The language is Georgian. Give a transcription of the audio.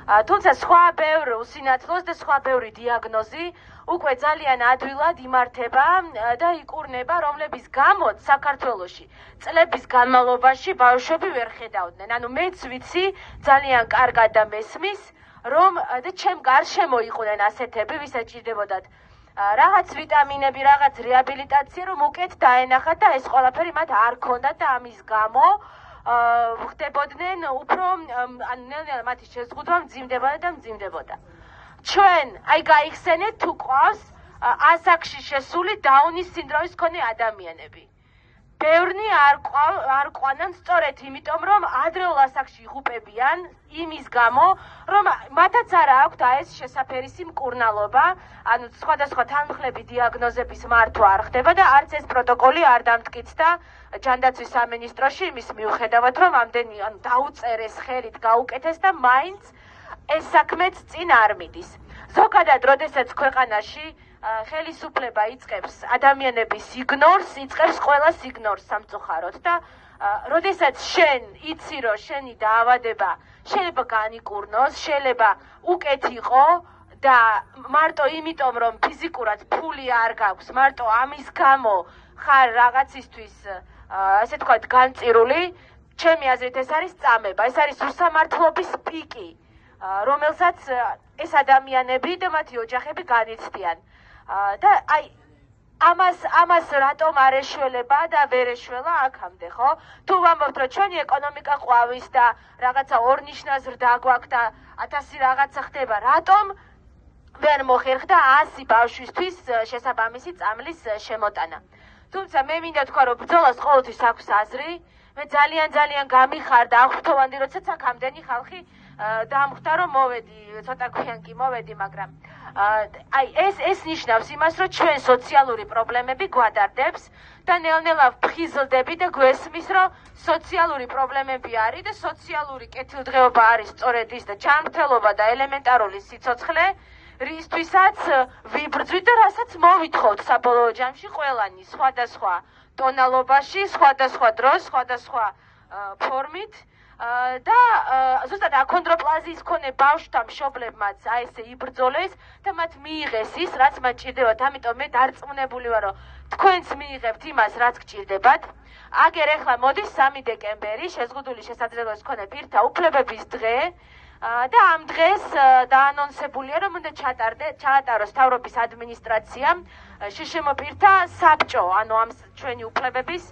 თუმცა სხვა ბევრ უსინათლოს და სხვა ბევრი დიაგნოზი უკვე ძალიან ადვილად იმართება და იკურნება, რომლების გამოც საქართველოში წლების განმავლობაში ბავშვები ვერ ხედავდნენ. ანუ მეც ვიცი ძალიან კარგად და მესმის, რომ და ჩემ გარშემო იყვნენ ასეთები, ვისაც ჭირდებოდათ რაღაც ვიტამინები, რაღაც რეაბილიტაცია, რომ უკეთ დაენახათ და ეს ყველაფერი მათ არ ქონდათ და ამის გამო ხდებოდნენ უფრო ნელ-ნელა მათი შეზღუდვა მძიმდებოდა და მძიმდებოდა. ჩვენ აი გაიხსენეთ თუ ყავს ასაკში შესული დაუნის სინდრომის მქონე ადამიანები. ბევრნი არ ყვანან სწორედ იმიტომ, რომ ადრეულ ასაკში იღუპებიან იმის გამო, რომ მათაც არ აქვთ ეს შესაფერისი მკურნალობა, ანუ სხვადასხვა თანმხლები დიაგნოზების მართვა არ ხდება და არც ეს პროტოკოლი არ დამტკიცდა ჯანდაცვის სამინისტროში იმის მიუხედავად, რომ ამდენი დაუწერეს ხელით გაუკეთეს და მაინც ეს საქმეც წინ არ მიდის. ზოგადად, როდესაც ქვეყანაში ხელისუფლება იწყებს ადამიანების იგნორს, იწყებს ყველას იგნორს სამწუხაროდ და როდესაც შენ იცი, რომ შენი დაავადება შეიძლება განიკურნოს, შეიძლება უკეთ იყო და მარტო იმიტომ, რომ ფიზიკურად ფული არ გაქვს, მარტო ამის გამო ხარ რაღაცისთვის, ასე თქვათ, განწირული, ჩემი აზრით ეს არის წამება, ეს არის უსამართლობის პიკი, რომელსაც ეს ადამიანები და მათი ოჯახები განიცდიან. და აი ამას რატომ არ ეშველება და ვერ ეშველა აქამდე, ხო? თუ ვამბობთ, რომ ჩვენი ეკონომიკა ყვავის და რაღაცა ორნიშნა ზრდა გვაქვს და 1000 რაღაცა ხდება, რატომ ვერ მოხერხდა 100 ბავშვისთვის შესაბამისი წამლის შემოტანა? თუმცა მე მინდა თქვა, რომ ბრძოლას ყოველთვის აქვს აზრი. მე ძალიან გამიხარდა აღფრთოვანდი, როდესაც აქ ამდენი ხალხი დამხვდა, რომ მოვედი, ცოტა ქვიან კი მოვედი, მაგრამ აი ეს ნიშნავს იმას, რომ ჩვენ სოციალური პრობლემები გვადარდებს და ნელ-ნელა ვფხიზლდები და გვესმის, რომ სოციალური პრობლემები არის და სოციალური კეთილდღეობა არის სწორედ ის და ჯანმრთელობა და ელემენტარული სიცოცხლე, რისთვისაც ვიბრძვით და რასაც მოვითხოვთ საბოლოო ჯამში ყველანი სხვადასხვა ტონალობაში, სხვადასხვა დროს, სხვადასხვა ფორმით. და ზუსტად აქონდროპლაზიის მქონე ბავშვთა მშობლებმაც აი ესე იბრძოლეს და მათ მიიღეს ის, რაც მათ ჭირდებათ. ამიტომ მე დარწმუნებული ვარ, რომ თქვენც მიიღებთ იმას, რაც გჭირდებათ. აგერ ახლა მოდის 3 დეკემბერი, შეზღუდული შესაძლებლობის მქონე პირთა უფლებების დღე და ამ დღეს დაანონსებულია, რომ უნდა ჩაატაროს მთავრობის ადმინისტრაციამ შშმ პირთა საბჭო, ანუ ამ ჩვენი უფლებების